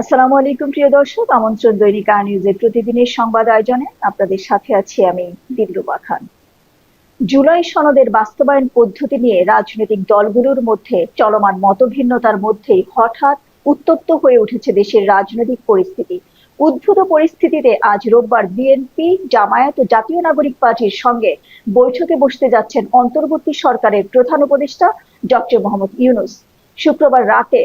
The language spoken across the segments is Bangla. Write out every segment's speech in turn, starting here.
আসসালামু আলাইকুম প্রিয় দর্শক, আমন্ত্রণ দৈনিক আর নিউজের প্রতিদিনের সংবাদ আয়োজনে আপনাদের সাথে আছি আমি দিলরুবা খান। জুলাই সনদের বাস্তবায়ন পদ্ধতি নিয়ে রাজনৈতিক দলগুলোর মধ্যে চলমান মতভিন্নতার মধ্যেই হঠাৎ উত্তপ্ত হয়ে উঠেছে দেশের রাজনৈতিক পরিস্থিতি। উদ্ভূত পরিস্থিতিতে আজ রোববার বিএনপি, জামায়াত ও জাতীয় নাগরিক পার্টির সঙ্গে বৈঠকে বসতে যাচ্ছেন অন্তর্বর্তী সরকারের প্রধান উপদেষ্টা ডক্টর মোহাম্মদ ইউনূস। শুক্রবার রাতে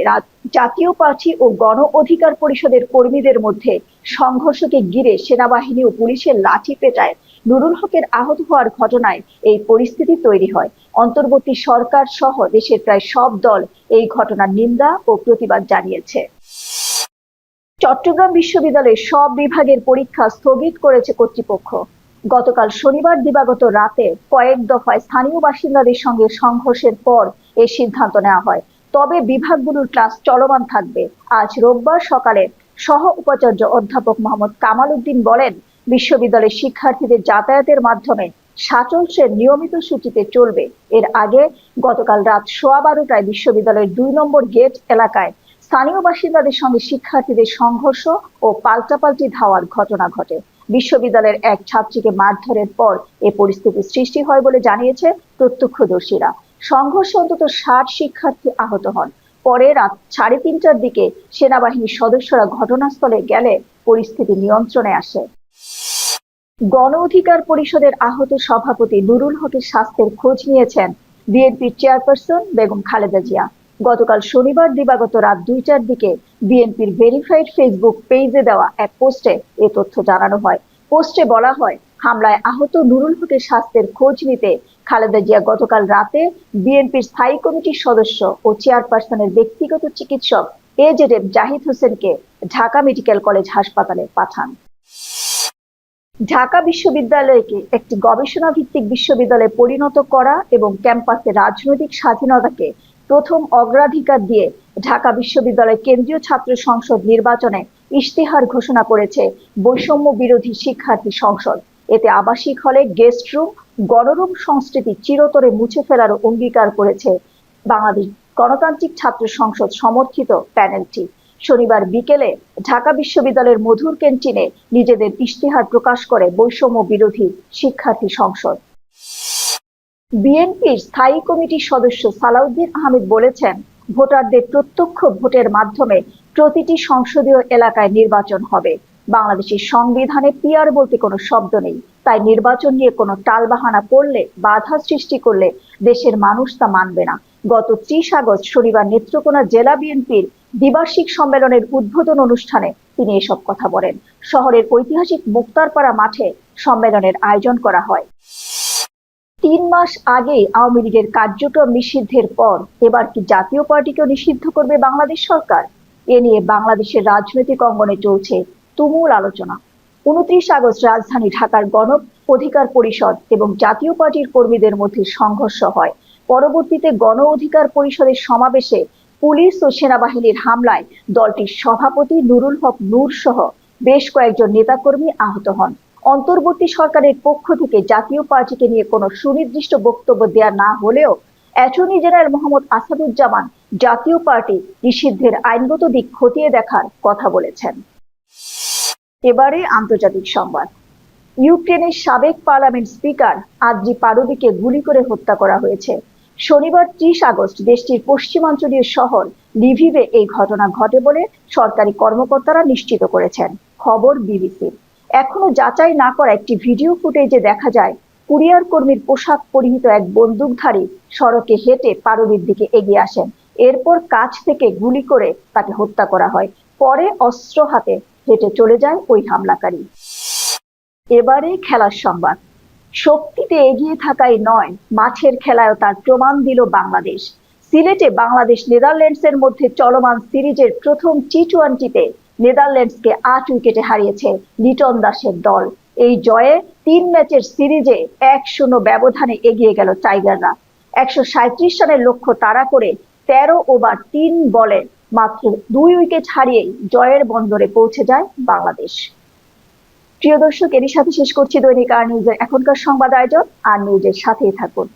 জাতীয় পার্টি ও গণ অধিকার পরিষদের কর্মীদের মধ্যে সংঘর্ষকে ঘিরে সেনাবাহিনী ও পুলিশের লাঠি পেটায় নুরুল হকের আহত হওয়ার ঘটনায় এই পরিস্থিতি তৈরি হয়। অন্তর্বর্তী সরকার সহ দেশের প্রায় সব দল এই ঘটনার নিন্দা ও প্রতিবাদ জানিয়েছে। চট্টগ্রাম বিশ্ববিদ্যালয়ের সব বিভাগের পরীক্ষা স্থগিত করেছে কর্তৃপক্ষ। গতকাল শনিবার দিবাগত রাতে কয়েক দফায় স্থানীয় বাসিন্দাদের সঙ্গে সংঘর্ষের পর এই সিদ্ধান্ত নেওয়া হয়। তবে বিভাগগুলোর ক্লাস চলমান থাকবে। আজ রোববার সকালে সহ উপাচার্য অধ্যাপক মোহাম্মদ কামাল উদ্দিন বলেন, বিশ্ববিদ্যালয়ের শিক্ষার্থীদের যাতায়াতের মাধ্যমে শাটল ট্রেন নিয়মিত সূচিতে চলবে। এর আগে গতকাল রাত 12:15টায় বিশ্ববিদ্যালয়ের 2 নম্বর গেট এলাকায় স্থানীয় বাসিন্দাদের সঙ্গে শিক্ষার্থীদের সংঘর্ষ ও পাল্টাপাল্টি ধাওয়ার ঘটনা ঘটে। বিশ্ববিদ্যালয়ের এক ছাত্রীকে মারধরের পর এ পরিস্থিতির সৃষ্টি হয় বলে জানিয়েছে প্রত্যক্ষদর্শীরা। সংঘর্ষে অন্তত 60 শিক্ষার্থী আহত হন। পরে রাত 3:30টার দিকে সেনাবাহিনীর সদস্যরা ঘটনাস্থলে গেলে পরিস্থিতি নিয়ন্ত্রণে আসে। গণ অধিকার পরিষদের আহত সভাপতি নুরুল হকের স্বাস্থ্যের খোঁজ নিয়েছেন বিএনপির চেয়ারপারসন বেগম খালেদা জিয়া। গতকাল শনিবার দিবাগত রাত 2টার দিকে বিএনপির ভেরিফাইড ফেসবুক পেজে দেওয়া এক পোস্টে এ তথ্য জানানো হয়। পোস্টে বলা হয়, হামলায় আহত নুরুল হকের স্বাস্থ্যের খোঁজ নিতে খালেদা জিয়া গতকাল রাতে বিএনপির স্থায়ী কমিটির সদস্য ও চেয়ারপারসনের ব্যক্তিগত চিকিৎসক এজেডএম জাহিদ হোসেনকে ঢাকা মেডিকেল কলেজ হাসপাতালে পাঠান। ঢাকা বিশ্ববিদ্যালয়কে একটি গবেষণা ভিত্তিক বিশ্ববিদ্যালয়ে পরিণত করা এবং ক্যাম্পাসে রাজনৈতিক স্বাধীনতাকে প্রথম অগ্রাধিকার দিয়ে ঢাকা বিশ্ববিদ্যালয় কেন্দ্রীয় ছাত্র সংসদ নির্বাচনে ইশতেহার ঘোষণা করেছে বৈষম্য বিরোধী শিক্ষার্থী সংসদ। এতে আবাসিক হলে গেস্ট রুম, গণরুম সংস্কৃতি চিরতরে মুছে ফেলার অঙ্গীকার করেছে বাংলাদেশ গণতান্ত্রিক ছাত্র সংসদ সমর্থিত প্যানেলটি। শনিবার বিকেলে ঢাকা বিশ্ববিদ্যালয়ের মধুর ক্যান্টিনে নিজেদের ইশতেহার প্রকাশ করে বৈষম্য বিরোধী শিক্ষার্থী সংসদ। বিএনপির স্থায়ী কমিটির সদস্য সালাউদ্দিন আহমেদ বলেছেন, ভোটারদের প্রত্যক্ষ ভোটের মাধ্যমে প্রতিটি সংসদীয় এলাকায় নির্বাচন হবে। বাংলাদেশের সংবিধানে পিআর বলতে কোনো শব্দ নেই, তাই নির্বাচন নিয়ে কোনো টালবাহানা করলে, বাধা সৃষ্টি করলে দেশের মানুষ তা মানবে না। গত 30 আগস্ট শনিবার নেত্রকোনা জেলা বিএনপির দ্বিবার্ষিক সম্মেলনের উদ্বোধন অনুষ্ঠানে তিনি এসব কথা বলেন। শহরের ঐতিহাসিক মুক্তারপাড়া মাঠে সম্মেলনের আয়োজন করা হয়। 3 মাস আগেই আওয়ামী লীগের কার্যক্রম নিষিদ্ধের পর এবার কি জাতীয় পার্টিকেও নিষিদ্ধ করবে বাংলাদেশ সরকার? এ নিয়ে বাংলাদেশের রাজনৈতিক অঙ্গনে চলছে তুমুল আলোচনা। 29 আগস্ট রাজধানী ঢাকার গণ অধিকার পরিষদ এবং জাতীয় পার্টির কর্মীদের মধ্যে সংঘর্ষ হয়। পরবর্তীতে গণ অধিকার পরিষদের সমাবেশে পুলিশ ও সেনাবাহিনীর হামলায় দলটির সভাপতি নুরুল হক নূর সহ বেশ কয়েকজন নেতাকর্মী আহত হন। অন্তর্বর্তী সরকারের পক্ষ থেকে জাতীয় পার্টিকে নিয়ে কোনো সুনির্দিষ্ট বক্তব্য দেয়া না হলেও অ্যাটর্নি জেনারেল মোহাম্মদ আসাদুজ্জামান জাতীয় পার্টি নিষিদ্ধের আইনগত দিক খতিয়ে দেখার কথা বলেছেন। এবারে আন্তর্জাতিক সংবাদ। ইউক্রেনের সাবেক পার্লামেন্ট স্পিকার আদ্রি পারোভিকে গুলি করে হত্যা করা হয়েছে। শনিবার 30 আগস্ট দেশটির পশ্চিমাঞ্চলীয় শহর লিভিভে এই ঘটনা ঘটে বলে সরকারি কর্মকর্তারা নিশ্চিত করেছেন। খবর বিবিসির। এখনো যাচাই না করা একটি ভিডিও ফুটেজে দেখা যায় কুরিয়ার কর্মীর পোশাক পরিহিত এক বন্দুকধারী সড়কে হেঁটে পারোভির দিকে এগিয়ে আসেন। এরপর কাছ থেকে গুলি করে তাকে হত্যা করা হয়। পরে অস্ত্র হাতে হেঁটে চলে যায় ওই হামলাকারী। এবারে খেলার সংবাদ। শক্তিতে এগিয়ে থাকাই নয়, মাঠের খেলায়ও তার প্রমাণ দিল বাংলাদেশ। সিলেটে বাংলাদেশ নেদারল্যান্ডসের মধ্যে চলমান সিরিজের প্রথম টি-20তে নেদারল্যান্ডসকে 8 উইকেটে হারিয়েছে লিটন দাসের দল। এই জয়ে 3 ম্যাচের সিরিজে 1-0 ব্যবধানে এগিয়ে গেল টাইগাররা। 137 রানের লক্ষ্য তাড়া করে 13 ওভার 3 বলে মাত্র 2 উইকেট হারিয়েই জয়ের বন্দরে পৌঁছে যায় বাংলাদেশ। প্রিয় দর্শক, এরই সাথে শেষ করছি দৈনিক আর নিউজের এখনকার সংবাদ আয়োজন। আর নিউজের সাথেই থাকুন।